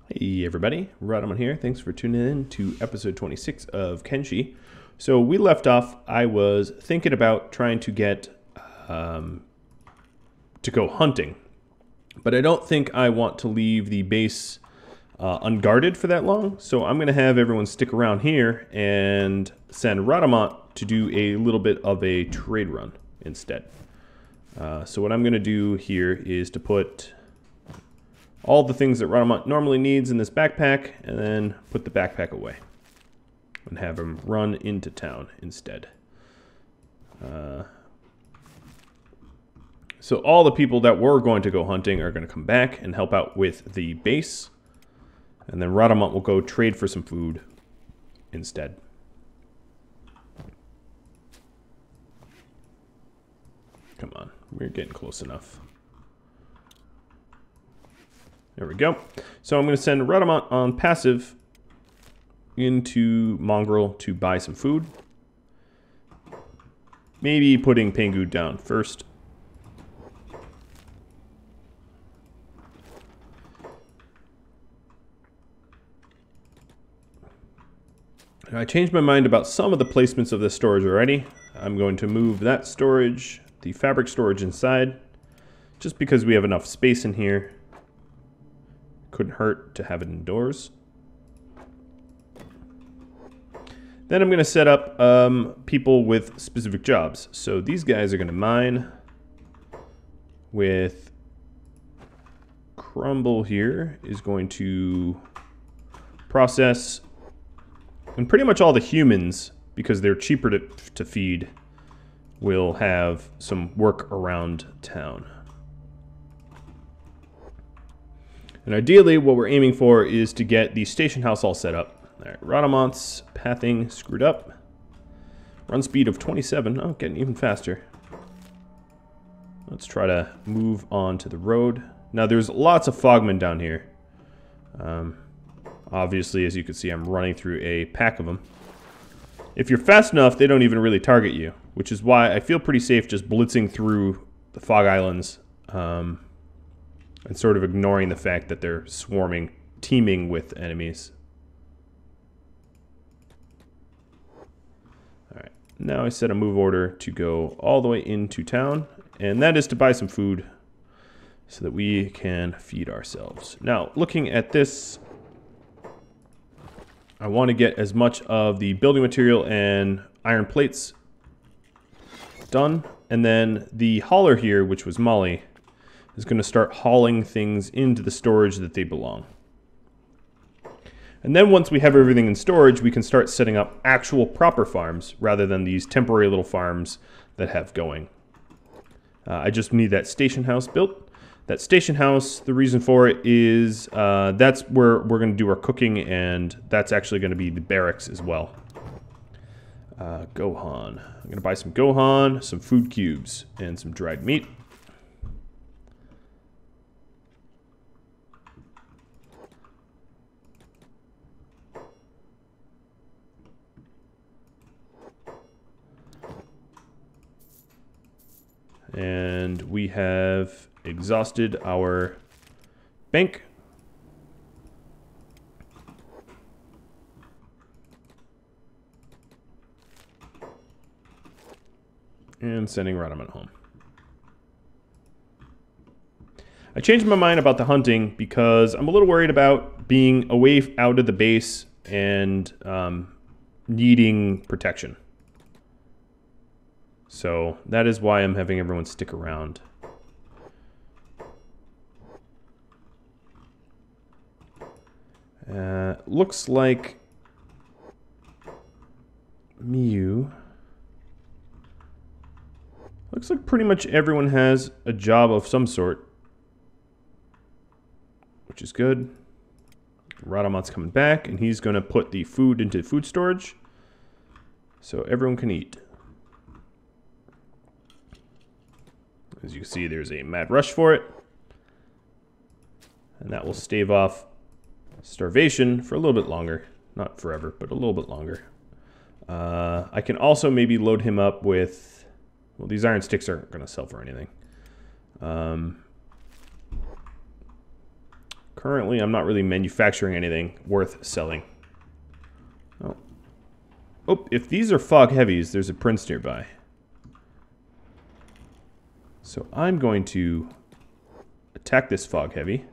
Hey everybody, Rhadamant here. Thanks for tuning in to episode 26 of Kenshi. So we left off, I was thinking about trying to get to go hunting. But I don't think I want to leave the base unguarded for that long. So I'm going to have everyone stick around here and send Rhadamant to do a little bit of a trade run instead. So what I'm going to do here is to put all the things that Rhadamant normally needs in this backpack, and then put the backpack away and have him run into town instead. So all the people that were going to go hunting are going to come back and help out with the base, and then Rhadamant will go trade for some food instead. Come on, we're getting close enough. There we go. So I'm going to send Rhadamant on passive into Mongrel to buy some food. Maybe putting Pengu down first. I changed my mind about some of the placements of this storage already. I'm going to move that storage, the fabric storage inside, just because we have enough space in here. Couldn't hurt to have it indoors. Then I'm going to set up people with specific jobs. So these guys are going to mine with Crumble here is going to process, and pretty much all the humans, because they're cheaper to feed, will have some work around town. And ideally, what we're aiming for is to get the station house all set up. All right, Rhadamant's pathing screwed up. Run speed of 27. Oh, getting even faster. Let's try to move on to the road. Now, there's lots of fogmen down here. Obviously, as you can see, I'm running through a pack of them. If you're fast enough, they don't even really target you, which is why I feel pretty safe just blitzing through the fog islands. And sort of ignoring the fact that they're swarming, teeming with enemies. Alright, now I set a move order to go all the way into town, and that is to buy some food so that we can feed ourselves. Now, looking at this, I want to get as much of the building material and iron plates done, and then the hauler here, which was Molly, is going to start hauling things into the storage that they belong. And then once we have everything in storage, we can start setting up actual proper farms rather than these temporary little farms that have going. I just need that station house built. That station house, the reason for it is that's where we're going to do our cooking, and that's actually going to be the barracks as well. Gohan. I'm going to buy some Gohan, some food cubes, and some dried meat. And we have exhausted our bank. And sending Rhadamant home. I changed my mind about the hunting because I'm a little worried about being away out of the base and needing protection. So that is why I'm having everyone stick around. Looks like Mew. Looks like pretty much everyone has a job of some sort, which is good. Rhadamant's coming back, and he's going to put the food into food storage so everyone can eat. As you can see, there's a mad rush for it. And that will stave off starvation for a little bit longer. Not forever, but a little bit longer. I can also maybe load him up with... Well, these iron sticks aren't going to sell for anything. Currently, I'm not really manufacturing anything worth selling. Oh. Oh, if these are fog heavies, there's a prince nearby. So I'm going to attack this fog heavy.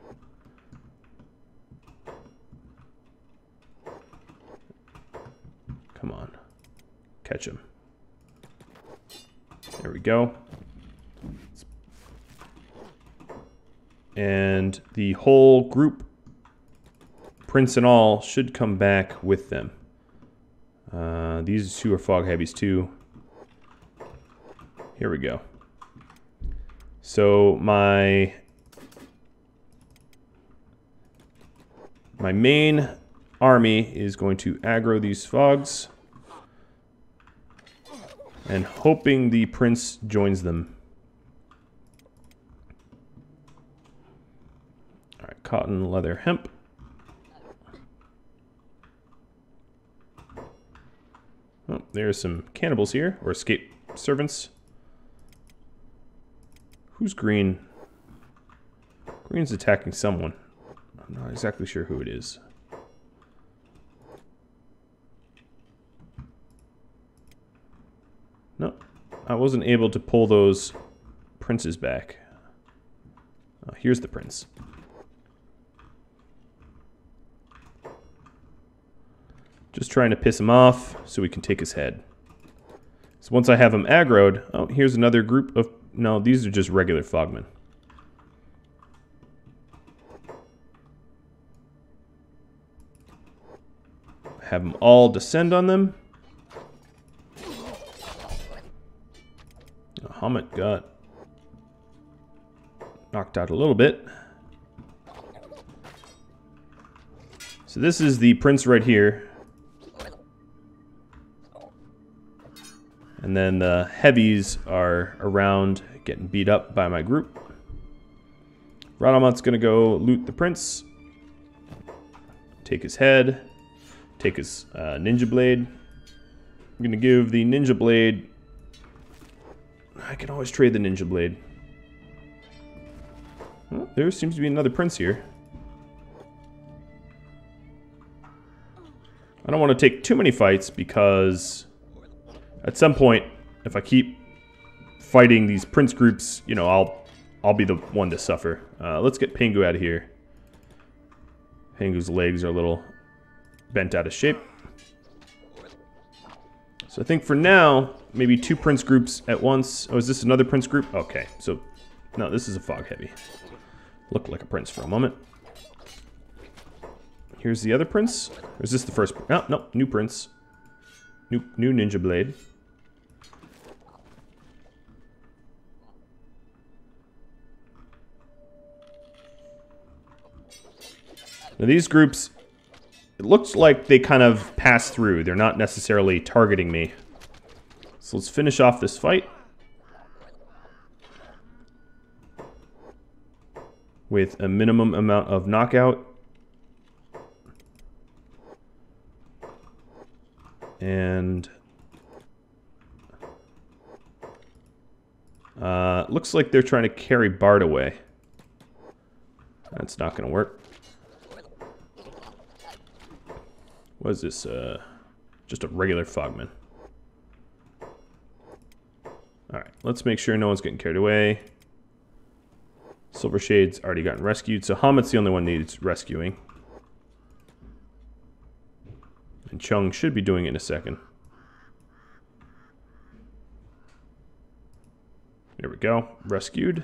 Come on. Catch him. There we go. And the whole group, prince and all, should come back with them. These two are fog heavies too. Here we go. So my main army is going to aggro these fogs and hoping the prince joins them. Alright, cotton, leather, hemp. Oh, there's some cannibals here, or escape servants. Who's green? Green's attacking someone. I'm not exactly sure who it is. No, I wasn't able to pull those princes back. Here's the prince. Just trying to piss him off so we can take his head. So once I have him aggroed... Oh, here's another group of... No, these are just regular fogmen. Have them all descend on them. Rhadamant got knocked out a little bit. So this is the prince right here. And then the heavies are around getting beat up by my group. Rhadamant's gonna go loot the prince. Take his head. Take his ninja blade. I'm gonna give the ninja blade... I can always trade the ninja blade. Well, there seems to be another prince here. I don't want to take too many fights because at some point, if I keep fighting these prince groups, you know, I'll be the one to suffer. Let's get Pingu out of here. Pingu's legs are a little bent out of shape. So I think for now, maybe 2 prince groups at once. Oh, is this another prince group? Okay, so no, this is a fog heavy. Looked like a prince for a moment. Here's the other prince. Or is this the first? Oh, no, new prince. New ninja blade. Now these groups, it looks like they kind of pass through. They're not necessarily targeting me. So let's finish off this fight with a minimum amount of knockout. And looks like they're trying to carry Bart away. That's not going to work. What is this? Just a regular fogman. Alright, let's make sure no one's getting carried away. Silver Shade's already gotten rescued, so Hamit's the only one that needs rescuing. And Chung should be doing it in a second. There we go. Rescued.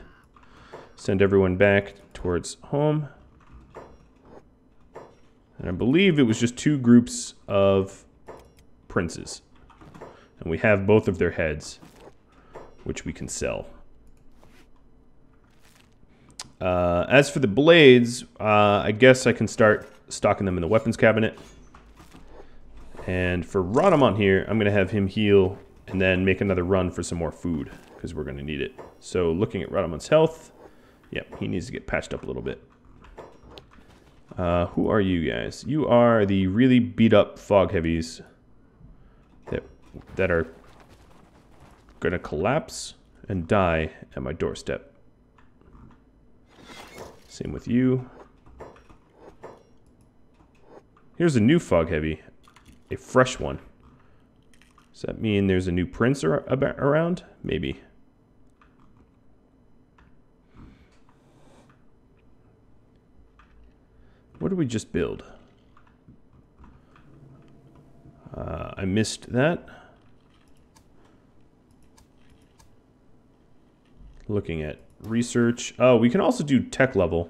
Send everyone back towards home. And I believe it was just 2 groups of princes. And we have both of their heads, which we can sell. As for the blades, I guess I can start stocking them in the weapons cabinet. And for Rhadamant here, I'm going to have him heal and then make another run for some more food, because we're going to need it. So looking at Rhadamant's health, yep, he needs to get patched up a little bit. Who are you guys? You are the really beat up fog heavies that are going to collapse and die at my doorstep. Same with you. Here's a new fog heavy. A fresh one. Does that mean there's a new prince around? Maybe. What did we just build? I missed that. Looking at research. Oh, we can also do tech level.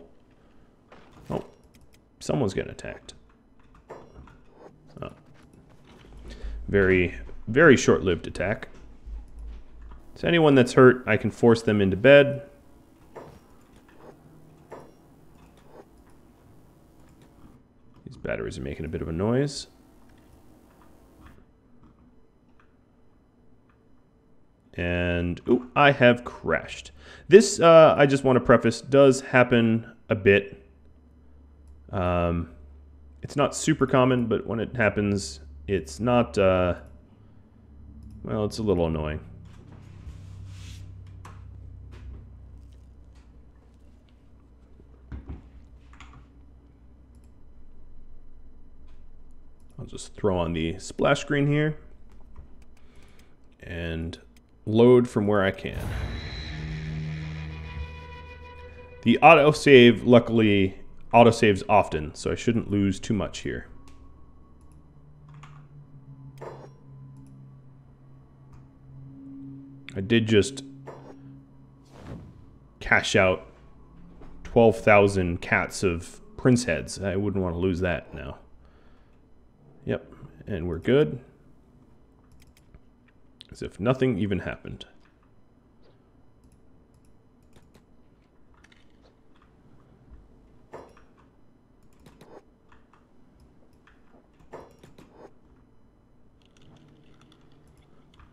Oh, someone's getting attacked. Oh. Very, very short-lived attack. So anyone that's hurt, I can force them into bed. These batteries are making a bit of a noise. And, ooh, I have crashed. This, I just want to preface, does happen a bit. It's not super common, but when it happens, it's not, well, it's a little annoying. I'll just throw on the splash screen here. And load from where I can. The autosave, luckily, autosaves often, so I shouldn't lose too much here. I did just cash out 12,000 cats of prince heads. I wouldn't want to lose that now. Yep, and we're good. As if nothing even happened.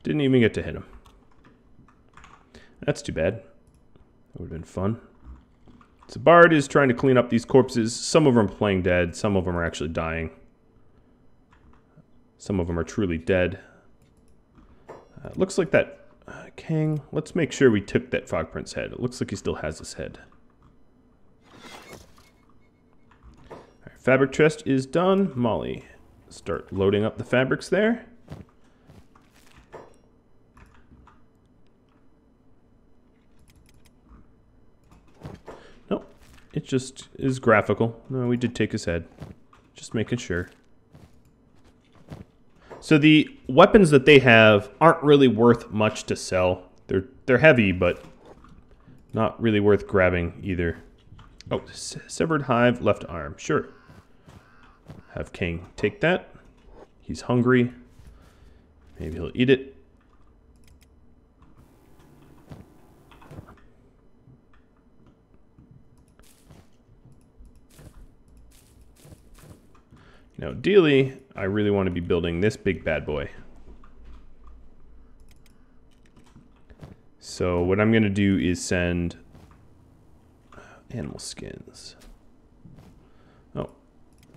Didn't even get to hit him. That's too bad. That would have been fun. So Bard is trying to clean up these corpses. Some of them are playing dead. Some of them are actually dying. Some of them are truly dead. Looks like that King. Let's make sure we took that Fog Prince head. It looks like he still has his head. All right, fabric chest is done. Molly, start loading up the fabrics there. Nope, it just is graphical. No, we did take his head. Just making sure. So the weapons that they have aren't really worth much to sell. They're heavy, but not really worth grabbing either. Oh, severed hive, left arm. Sure. Have King take that. He's hungry. Maybe he'll eat it. Now, ideally, I really want to be building this big bad boy. So what I'm going to do is send animal skins. Oh,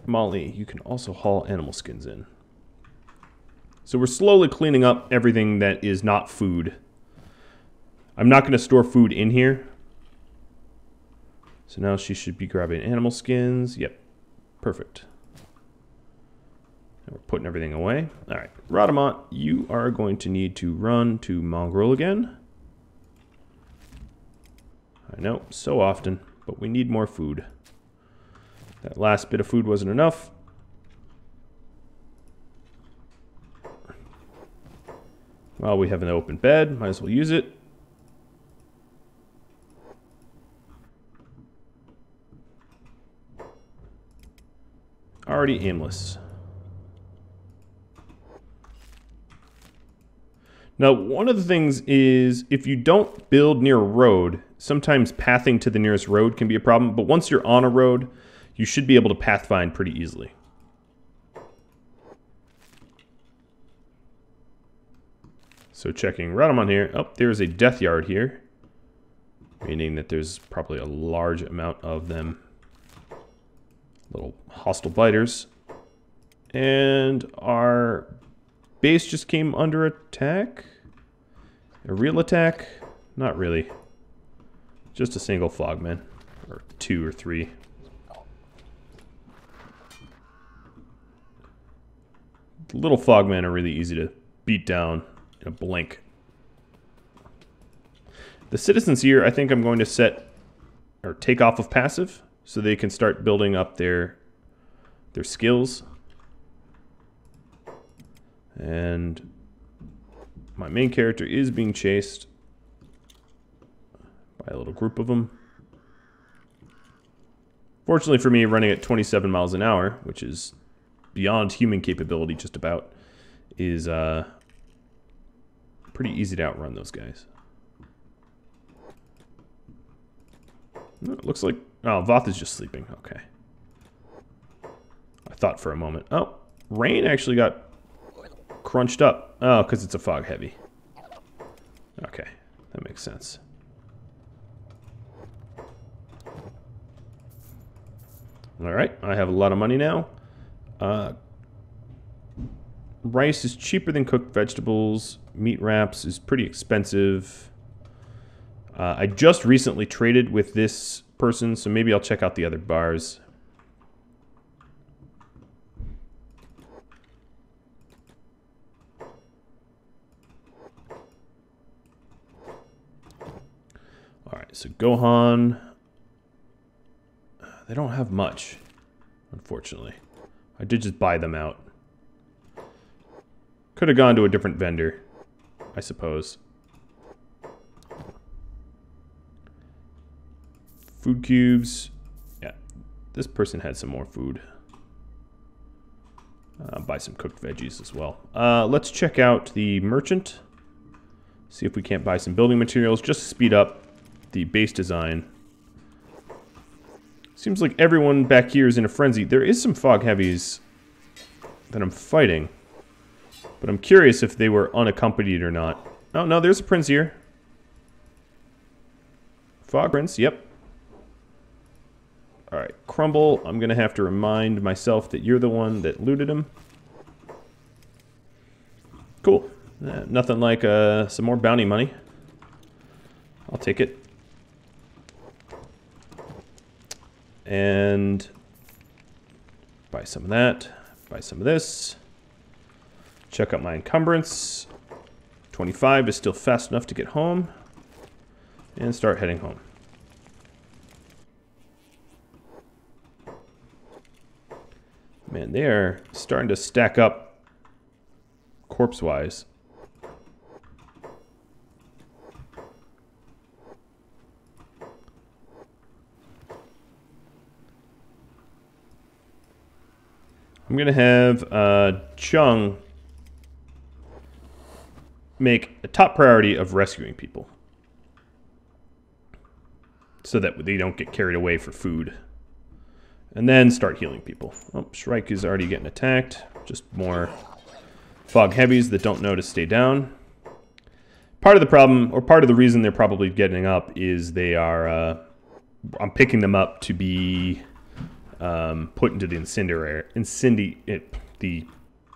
Molly, you can also haul animal skins in. So we're slowly cleaning up everything that is not food. I'm not going to store food in here. So now she should be grabbing animal skins. Yep, perfect. We're putting everything away. All right, Rhadamant, you are going to need to run to Mongrel again. I know, so often, but we need more food. That last bit of food wasn't enough. Well, we have an open bed, might as well use it. Already aimless. Now, one of the things is if you don't build near a road, sometimes pathing to the nearest road can be a problem, but once you're on a road, you should be able to path find pretty easily. So checking Rhadamant here. Oh, there's a death yard here, meaning that there's probably a large amount of them. Little hostile biters. And our base just came under attack. A real attack? Not really. Just a single flogman. Or two or three. The little fogmen are really easy to beat down in a blink. The citizens here, I think I'm going to set or take off of passive so they can start building up their skills. And my main character is being chased by a little group of them. Fortunately for me, running at 27 miles an hour, which is beyond human capability just about, is pretty easy to outrun those guys. It looks like... Oh, Voth is just sleeping. Okay. I thought for a moment. Oh, Rain actually got crunched up. Oh, because it's a fog heavy. Okay, that makes sense. Alright, I have a lot of money now. Rice is cheaper than cooked vegetables. Meat wraps is pretty expensive. I just recently traded with this person, so maybe I'll check out the other bars. Alright, so Gohan. They don't have much, unfortunately. I did just buy them out. Could have gone to a different vendor, I suppose. Food cubes. Yeah, this person had some more food. Buy some cooked veggies as well. Let's check out the merchant. See if we can't buy some building materials just to speed up the base design. Seems like everyone back here is in a frenzy. There is some fog heavies that I'm fighting. But I'm curious if they were unaccompanied or not. Oh, no, there's a prince here. Fog prince, yep. Alright, Crumble, I'm going to have to remind myself that you're the one that looted him. Cool. Nothing like some more bounty money. I'll take it. And buy some of that. Buy some of this. Check out my encumbrance. 25 is still fast enough to get home. And start heading home. Man, they are starting to stack up corpse-wise. I'm going to have Chung make a top priority of rescuing people. So that they don't get carried away for food. And then start healing people. Oh, Shrike is already getting attacked. Just more fog heavies that don't know to stay down. Part of the problem, or part of the reason they're probably getting up, is they are... I'm picking them up to be put into the the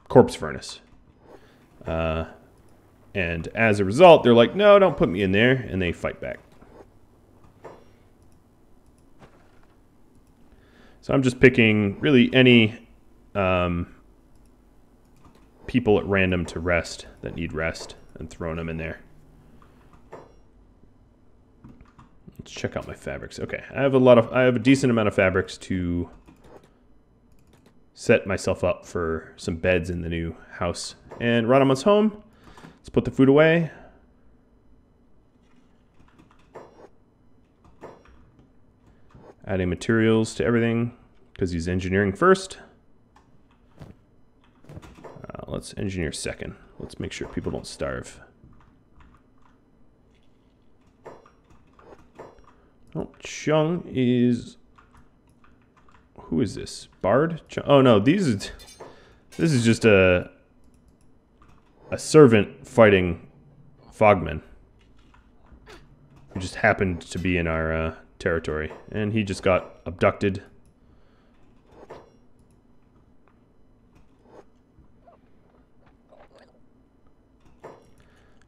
corpse furnace. And as a result, they're like, no, don't put me in there, and they fight back. So I'm just picking really any people at random to rest that need rest and throwing them in there. Let's check out my fabrics. Okay, I have a decent amount of fabrics to set myself up for some beds in the new house. And Rhadamant's home. Let's put the food away. Adding materials to everything because he's engineering first. Let's engineer second. Let's make sure people don't starve. Oh, Chung is... Who is this? Bard? Oh no, this is just a servant fighting Fogmen. Who just happened to be in our territory. And he just got abducted.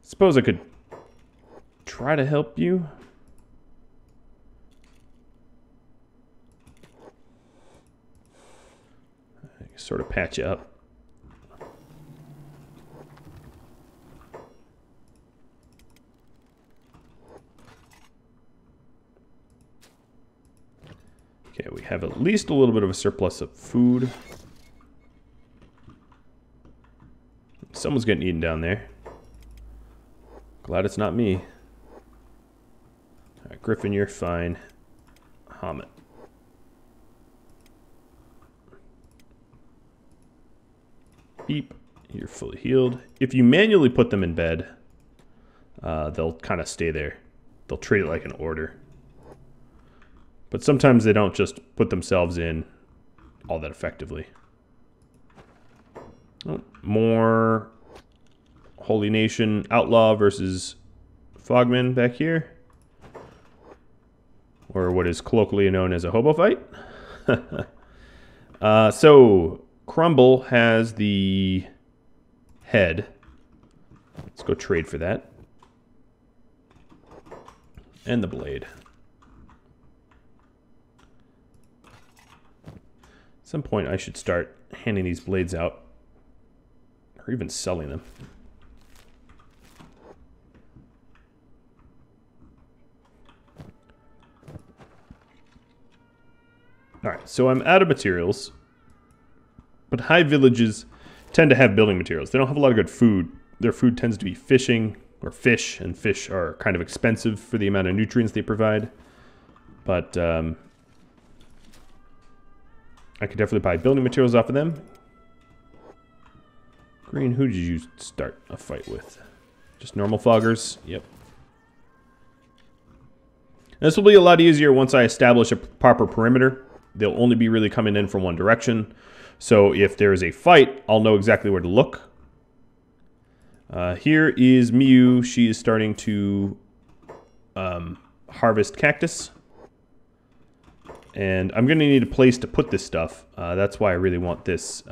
Suppose I could try to help you. Sort of patch you up. have at least a little bit of a surplus of food. Someone's getting eaten down there. Glad it's not me. Alright, Griffin, you're fine. Hamet. Beep. You're fully healed. If you manually put them in bed, they'll kind of stay there. They'll treat it like an order. But sometimes they don't just put themselves in all that effectively. Oh, more Holy Nation Outlaw versus Fogman back here. Or what is colloquially known as a hobo fight. So, Crumble has the head. Let's go trade for that. And the blade. At some point I should start handing these blades out. Or even selling them. Alright, so I'm out of materials. But high villages tend to have building materials. They don't have a lot of good food. Their food tends to be fishing, or fish, and fish are kind of expensive for the amount of nutrients they provide. But I could definitely buy building materials off of them. Green, who did you start a fight with? Just normal foggers? Yep. And this will be a lot easier once I establish a proper perimeter. They'll only be really coming in from one direction. So if there is a fight, I'll know exactly where to look. Here is Miyu. She is starting to harvest cactus. And I'm going to need a place to put this stuff. That's why I really want this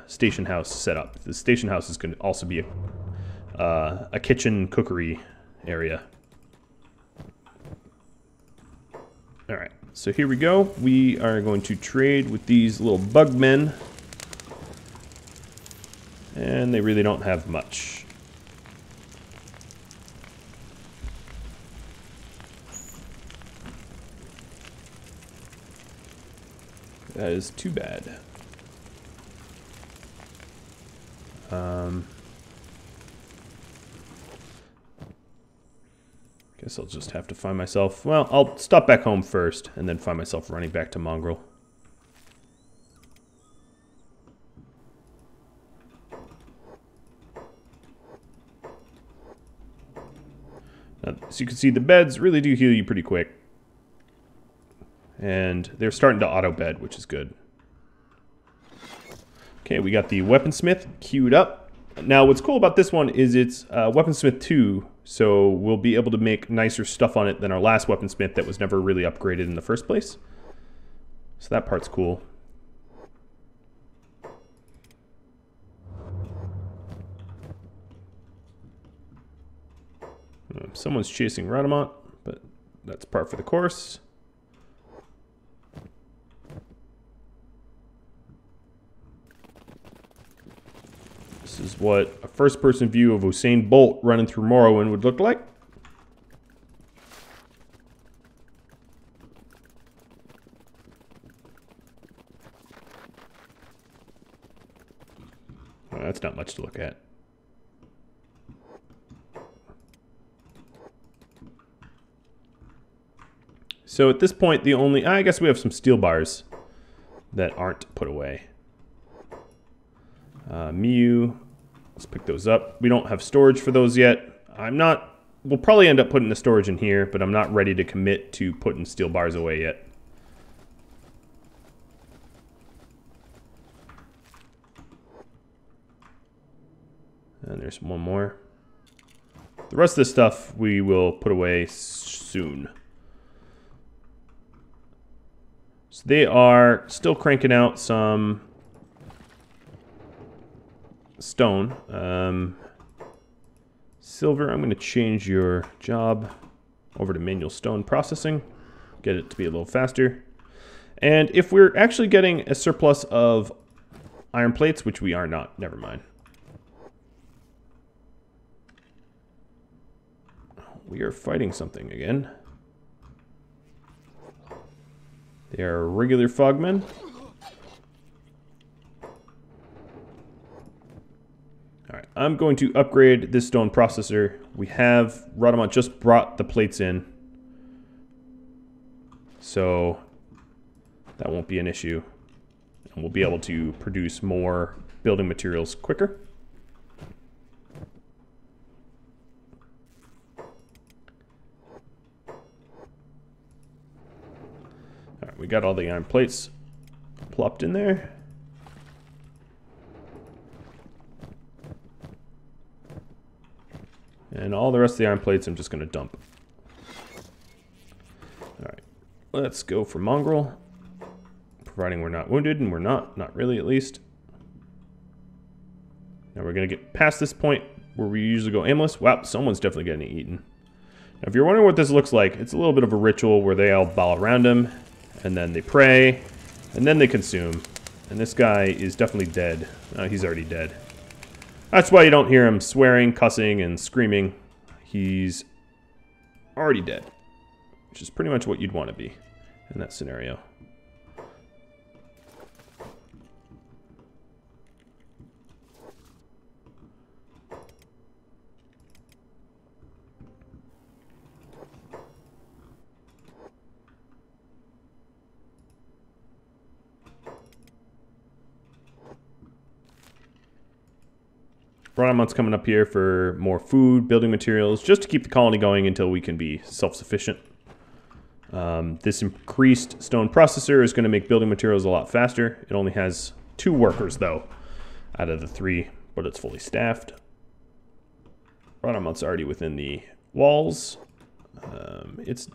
station house set up. The station house is going to also be a kitchen cookery area. Alright, so here we go. We are going to trade with these little bug men. And they really don't have much. That is too bad. Guess I'll just have to find myself... Well, I'll stop back home first, and then find myself running back to Mongrel. Now, as you can see, the beds really do heal you pretty quick. And they're starting to auto-bed, which is good. Okay, we got the Weaponsmith queued up. Now, what's cool about this one is it's Weaponsmith 2, so we'll be able to make nicer stuff on it than our last Weaponsmith that was never really upgraded in the first place. So that part's cool. Someone's chasing Rhadamant, but that's par for the course. This is what a first-person view of Usain Bolt running through Morrowind would look like. Well, that's not much to look at. So at this point, the only... I guess we have some steel bars that aren't put away. Miyu, let's pick those up. We don't have storage for those yet. We'll probably end up putting the storage in here, but I'm not ready to commit to putting steel bars away yet. And there's one more. The rest of this stuff we will put away soon. So they are still cranking out some stone. Silver, I'm going to change your job over to manual stone processing. Get it to be a little faster. And if we're actually getting a surplus of iron plates, which we are not, never mind. We are fighting something again. They are regular frogmen. Alright, I'm going to upgrade this stone processor. We have... Rhadamant just brought the plates in. So that won't be an issue. And we'll be able to produce more building materials quicker. Alright, we got all the iron plates plopped in there. And all the rest of the iron plates I'm just going to dump. Alright, let's go for mongrel. Providing we're not wounded, and we're not really at least. Now we're going to get past this point where we usually go aimless. Wow, someone's definitely getting eaten. Now if you're wondering what this looks like, it's a little bit of a ritual where they all bow around him, and then they pray, and then they consume. And this guy is definitely dead. He's already dead. That's why you don't hear him swearing, cussing, and screaming. He's already dead, which is pretty much what you'd want to be in that scenario. Rhadamant's coming up here for more food, building materials, just to keep the colony going until we can be self-sufficient. This increased stone processor is going to make building materials a lot faster. It only has 2 workers, though, out of the 3, but it's fully staffed. Rhadamant's already within the walls. It's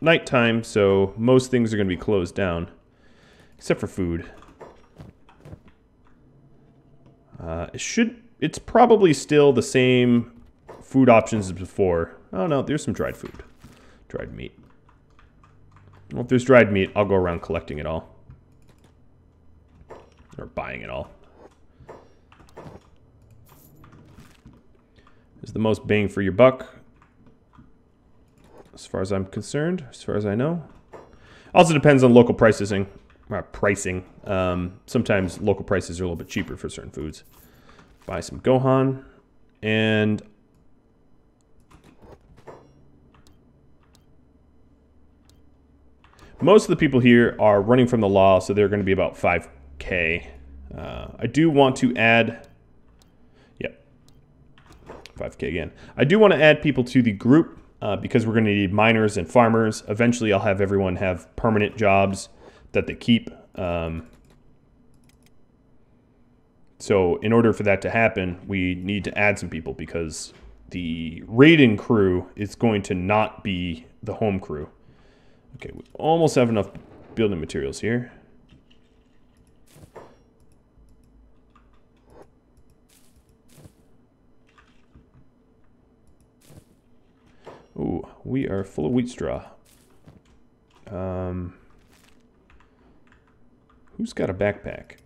nighttime, so most things are going to be closed down, except for food. It's probably still the same food options as before. Oh no, there's some dried food. Dried meat. Well, if there's dried meat, I'll go around collecting it all. Or buying it all. Is the most bang for your buck. As far as I'm concerned, as far as I know. Also depends on local pricing. Sometimes local prices are a little bit cheaper for certain foods. Buy some Gohan. And most of the people here are running from the law, so they're going to be about 5k. I do want to add... Yep. 5k again. I do want to add people to the group because we're going to need miners and farmers. Eventually I'll have everyone have permanent jobs that they keep. So in order for that to happen, we need to add some people because the raiding crew is going to not be the home crew. Okay, we almost have enough building materials here. Ooh, we are full of wheat straw. Who's got a backpack?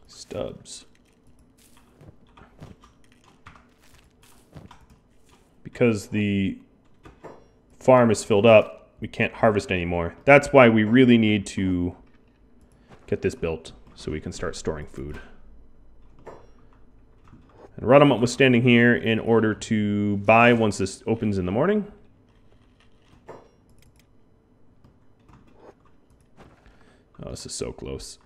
Stubbs. Because the farm is filled up, we can't harvest anymore. That's why we really need to get this built so we can start storing food. And Rhadamant was standing here in order to buy once this opens in the morning. Oh, this is so close.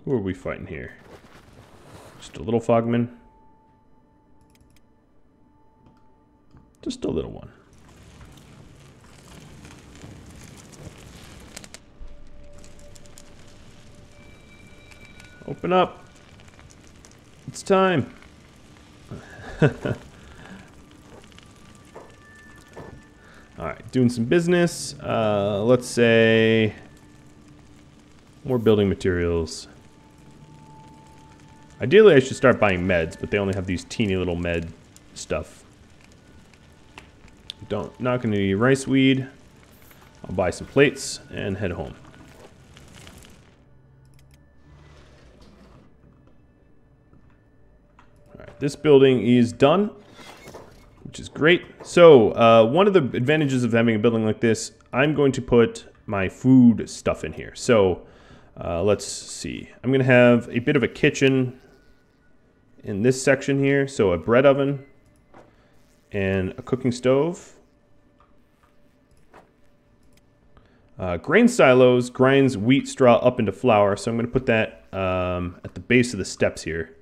Who are we fighting here? Just a little fogman. Just a little one. Open up. It's time. Alright, doing some business. Let's say more building materials. Ideally, I should start buying meds, but they only have these teeny little med stuff. Not going to need rice weed. I'll buy some plates and head home. All right, this building is done, which is great. So one of the advantages of having a building like this, I'm going to put my food stuff in here. So let's see. I'm going to have a bit of a kitchen in this section here. So a bread oven and a cooking stove. Grain silos grinds wheat straw up into flour. So I'm going to put that at the base of the steps here.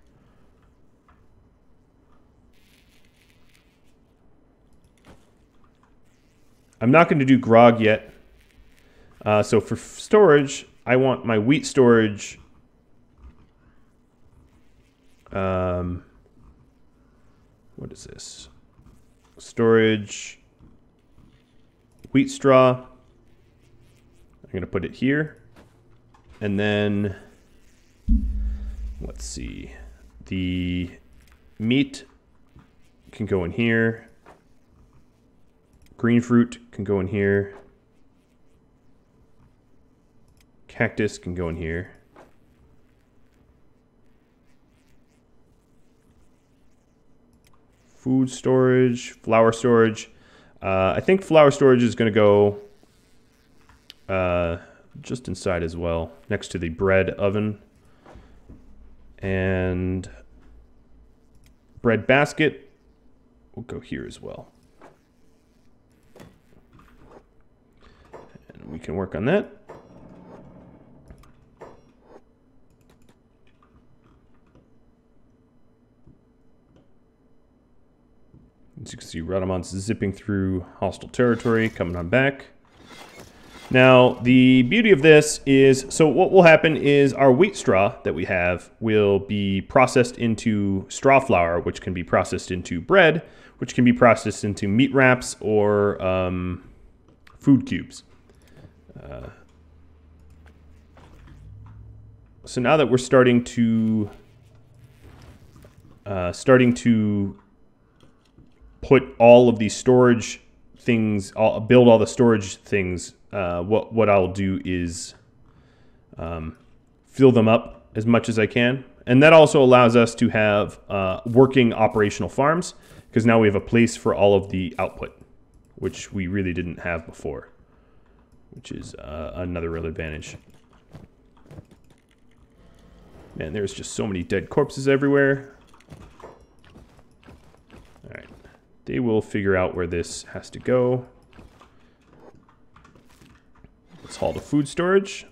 I'm not going to do grog yet. So for storage, I want my wheat storage. What is this? Storage. Wheat straw. I'm going to put it here. And then, let's see. The meat can go in here. Green fruit can go in here. Cactus can go in here. Food storage, flour storage. I think flour storage is going to go just inside as well, next to the bread oven. And bread basket will go here as well. And we can work on that. As you can see, Rhadamant's zipping through hostile territory, coming on back. Now, the beauty of this is, so what will happen is our wheat straw that we have will be processed into straw flour, which can be processed into bread, which can be processed into meat wraps or food cubes. So now that we're starting to put all of these storage things, build all the storage things, what I'll do is fill them up as much as I can. And that also allows us to have working operational farms, because now we have a place for all of the output, which we really didn't have before, which is another real advantage. Man, there's just so many dead corpses everywhere. All right. They will figure out where this has to go. Let's haul to food storage.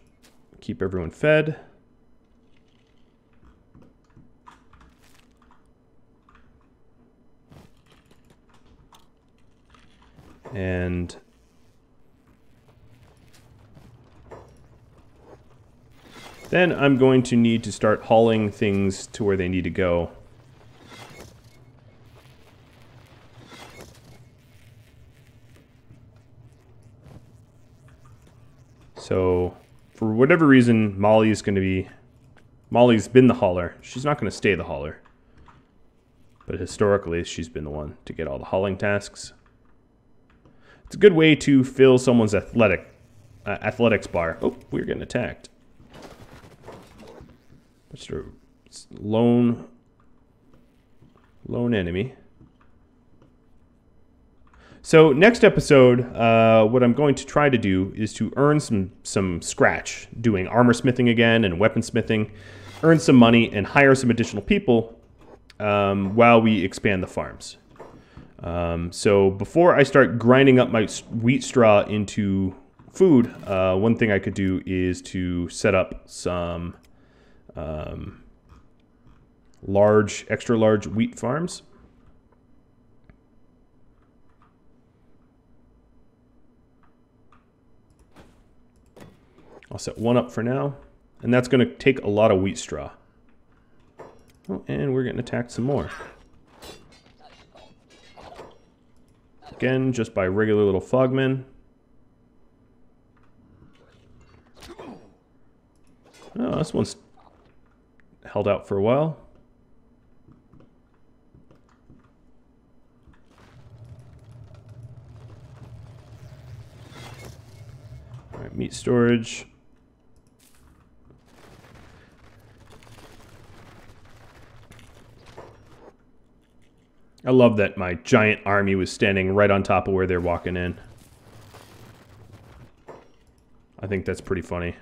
Keep everyone fed. And then I'm going to need to start hauling things to where they need to go. So, for whatever reason, Molly's been the hauler. She's not going to stay the hauler. But historically, she's been the one to get all the hauling tasks. It's a good way to fill someone's athletics bar. Oh, we're getting attacked. Just a lone enemy. So next episode, what I'm going to try to do is to earn some scratch, doing armor smithing again and weaponsmithing, earn some money and hire some additional people while we expand the farms. So before I start grinding up my wheat straw into food, one thing I could do is to set up some extra large wheat farms. I'll set one up for now, and that's going to take a lot of wheat straw. Oh, and we're getting attacked some more. Again, just by regular little fogmen. Oh, this one's held out for a while. Meat storage. I love that my giant army was standing right on top of where they're walking in. I think that's pretty funny.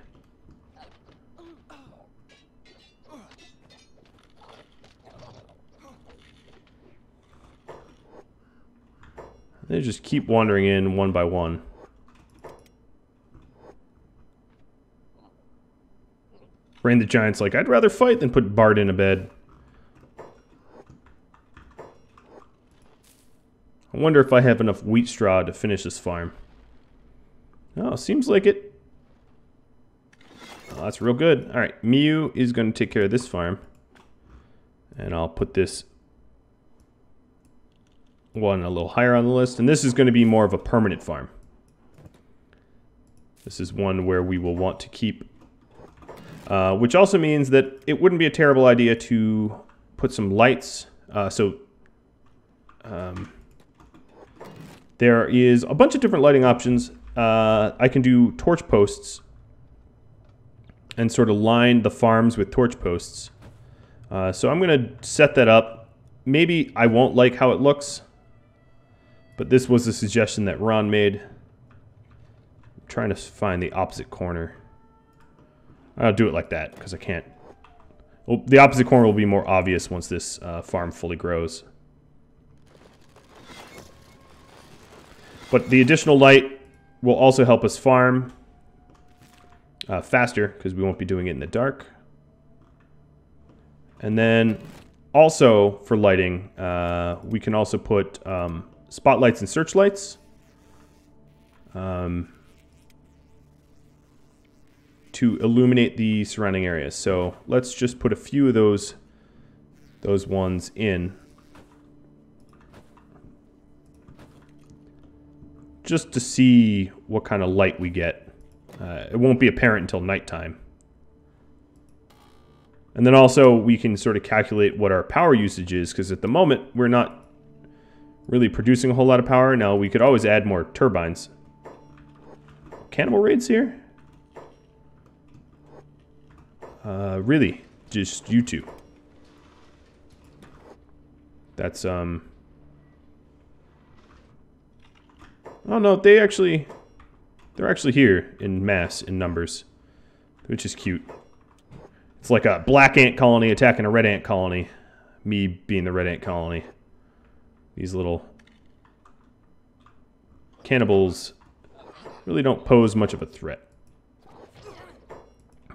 They just keep wandering in one by one. Brain the Giant's like, I'd rather fight than put Bart in a bed. I wonder if I have enough wheat straw to finish this farm. Oh, seems like it. Oh, that's real good. Alright, Miu is going to take care of this farm. And I'll put this one a little higher on the list. And this is going to be more of a permanent farm. This is one where we will want to keep. Which also means that it wouldn't be a terrible idea to put some lights. There is a bunch of different lighting options. I can do torch posts and sort of line the farms with torch posts. So I'm going to set that up. Maybe I won't like how it looks, but this was a suggestion that Ron made. I'm trying to find the opposite corner. I'll do it like that because I can't. Well, the opposite corner will be more obvious once this farm fully grows. But the additional light will also help us farm faster because we won't be doing it in the dark. And then also for lighting, we can also put spotlights and searchlights to illuminate the surrounding areas. So let's just put a few of those ones in. Just to see what kind of light we get. It won't be apparent until nighttime. And then also we can sort of calculate what our power usage is, because at the moment we're not really producing a whole lot of power. Now we could always add more turbines. Cannibal Raids here? Really, just you two. That's oh no, they're actually here in mass, in numbers, which is cute. It's like a black ant colony attacking a red ant colony. Me being the red ant colony. These little cannibals really don't pose much of a threat.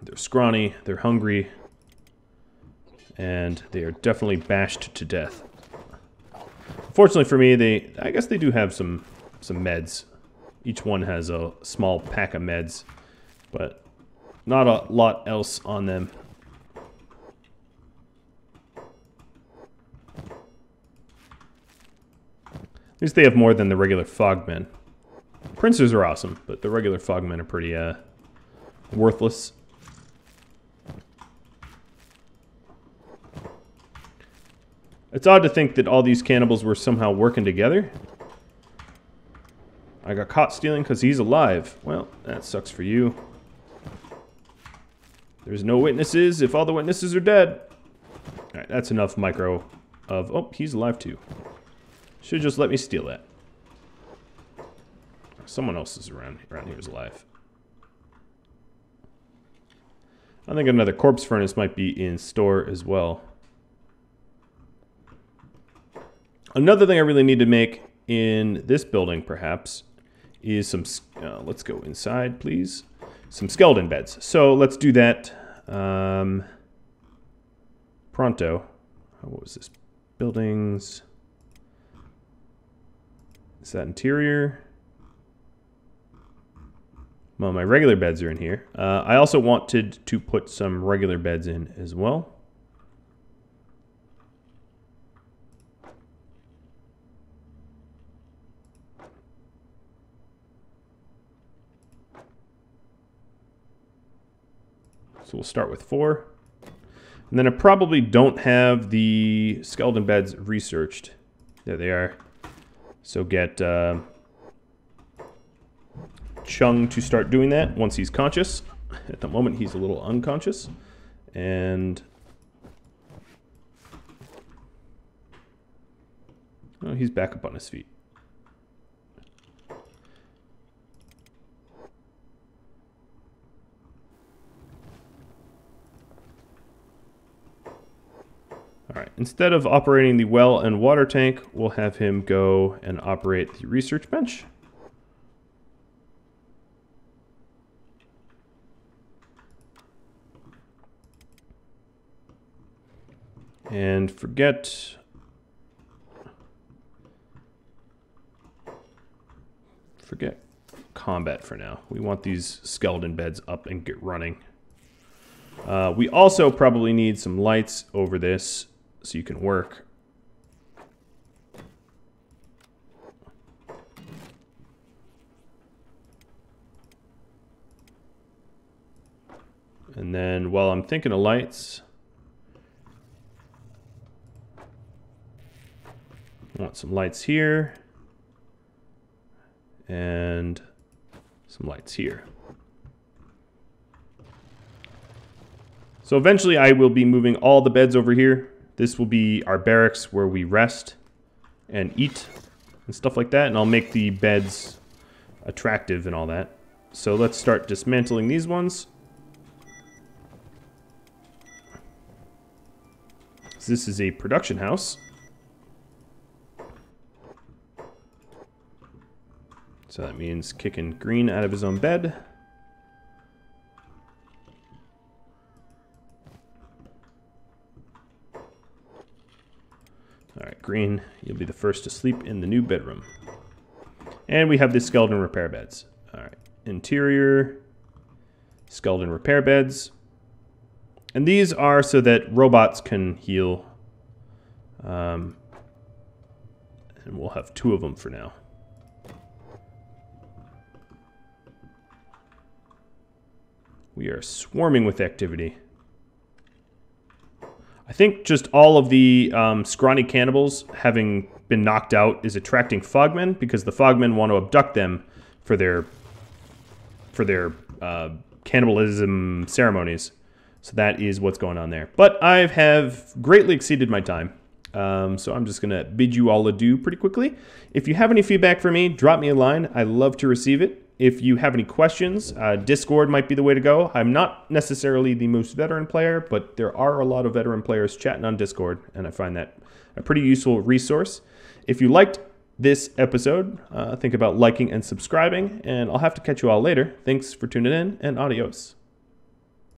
They're scrawny, they're hungry, and they are definitely bashed to death. Fortunately for me, I guess they do have some meds. Each one has a small pack of meds, but not a lot else on them. At least they have more than the regular fogmen. Princes are awesome, but the regular fogmen are pretty worthless. It's odd to think that all these cannibals were somehow working together. I got caught stealing because he's alive. Well, that sucks for you. There's no witnesses if all the witnesses are dead. Alright, that's enough micro of... Oh, he's alive too. Should've just let me steal that. Someone else is around here is alive. I think another corpse furnace might be in store as well. Another thing I really need to make in this building, perhaps, is some... let's go inside, please. Some skeleton beds. So let's do that pronto. What was this? Buildings. Is that interior? Well, my regular beds are in here. I also wanted to put some regular beds in as well. So we'll start with 4. And then I probably don't have the skeleton beds researched. There they are. So get Chung to start doing that once he's conscious. At the moment, he's a little unconscious. And oh, he's back up on his feet. All right, instead of operating the well and water tank, we'll have him go and operate the research bench. And forget combat for now. We want these skeleton beds up and get running. We also probably need some lights over this so you can work. And then while I'm thinking of lights, I want some lights here and some lights here. So eventually I will be moving all the beds over here. This will be our barracks where we rest and eat and stuff like that. And I'll make the beds attractive and all that. So let's start dismantling these ones. So this is a production house. So that means kicking Green out of his own bed. All right, Green, you'll be the first to sleep in the new bedroom. And we have the skeleton repair beds. All right, interior, skeleton repair beds. And these are so that robots can heal. And we'll have 2 of them for now. We are swarming with activity. I think just all of the scrawny cannibals having been knocked out is attracting fogmen because the fogmen want to abduct them for their cannibalism ceremonies. So that is what's going on there. But I have greatly exceeded my time. So I'm just going to bid you all adieu pretty quickly. If you have any feedback for me, drop me a line. I love to receive it. If you have any questions, Discord might be the way to go. I'm not necessarily the most veteran player, but there are a lot of veteran players chatting on Discord, and I find that a pretty useful resource. If you liked this episode, think about liking and subscribing, and I'll have to catch you all later. Thanks for tuning in, and adios.